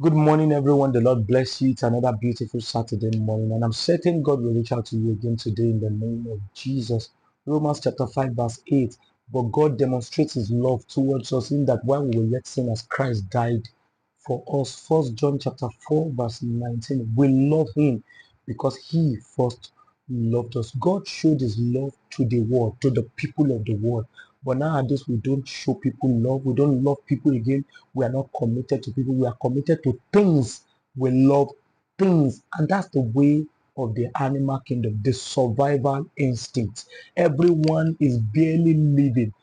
Good morning, everyone. The Lord bless you. It's another beautiful Saturday morning, and I'm certain God will reach out to you again today in the name of Jesus. Romans chapter 5, verse 8. But God demonstrates his love towards us in that while we were yet sinners, Christ died for us. First John chapter 4, verse 19. We love him because he first loved us. God showed his love to the world, to the people of the world. But nowadays, we don't show people love. We don't love people again. We are not committed to people. We are committed to things. We love things. And that's the way of the animal kingdom, the survival instinct. Everyone is barely living.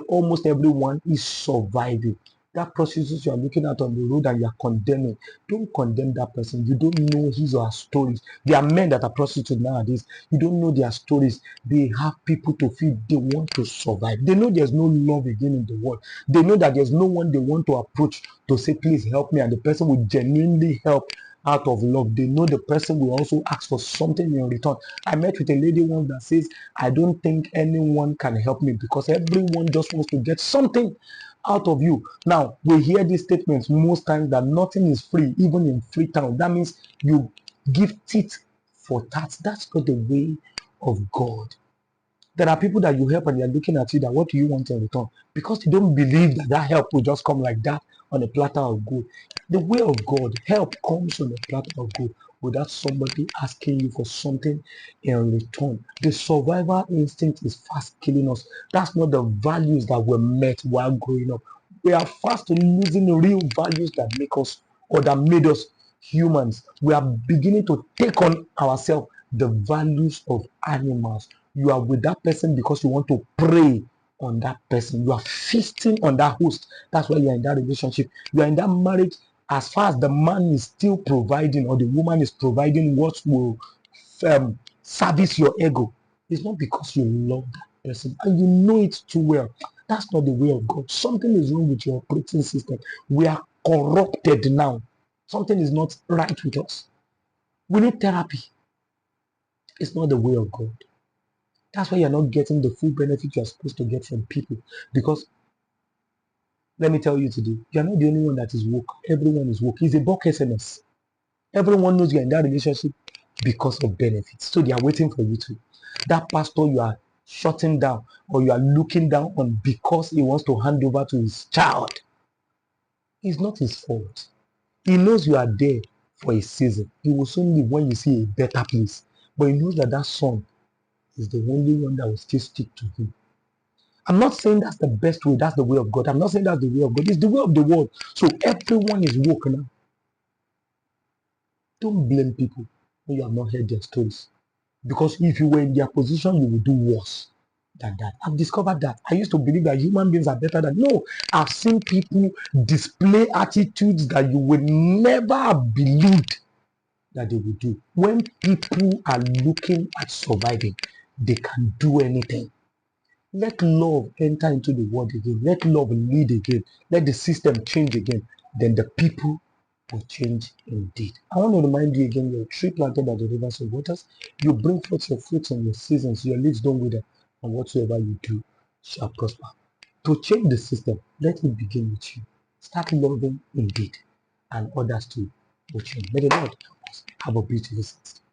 Almost everyone is surviving. That prostitute you are looking at on the road and you are condemning, don't condemn that person. You don't know his or her stories. There are men that are prostitutes nowadays. You don't know their stories. They have people to feed. They want to survive. They know there's no love again in the world. They know that there's no one they want to approach to say, please help me. And the person will genuinely help out of love. They know the person will also ask for something in return. I met with a lady once that says, I don't think anyone can help me because everyone just wants to get something out of you. Now, we hear these statements most times that nothing is free, even in Freetown. That means you give teeth for tat. That's not the way of God. There are people that you help and they're looking at you that what do you want in return? Because they don't believe that that help will just come like that on a platter of gold. The way of God, help comes on a platter of gold without somebody asking you for something in return. The survival instinct is fast killing us. That's not the values that were met while growing up. We are fast losing real values that make us or that made us humans. We are beginning to take on ourselves the values of animals. You are with that person because you want to prey on that person. You are feasting on that host. That's why you are in that relationship. You are in that marriage as far as the man is still providing or the woman is providing what will service your ego. It's not because you love that person and you know it too well. That's not the way of God. Something is wrong with your operating system. We are corrupted now. Something is not right with us. We need therapy. It's not the way of God. That's why you're not getting the full benefit you're supposed to get from people. Because let me tell you today, you're not the only one that is woke. Everyone is woke. It's a bulk SMS. Everyone knows you're in that relationship because of benefits. So they are waiting for you to. That pastor you are shutting down or you are looking down on because he wants to hand over to his child. It's not his fault. He knows you are there for a season. He will soon leave when you see a better place. But he knows that that son is the only one that will still stick to him. I'm not saying that's the best way, that's the way of God. I'm not saying that's the way of God. It's the way of the world. So everyone is woke now. Don't blame people when you have not heard their stories. Because if you were in their position, you would do worse than that. I've discovered that. I used to believe that human beings are better than. No, I've seen people display attitudes that you would never have believed that they would do. When people are looking at surviving, they can do anything. Let love enter into the world again. Let love lead again. Let the system change again. Then the people will change indeed. I want to remind you again, you're a tree planted by the rivers of waters. You bring forth your fruits in your seasons. Your leaves don't wither, and whatsoever you do shall prosper. To change the system, let it begin with you. Start loving indeed, and others too will change. May the Lord help us. Have a beautiful Sunday.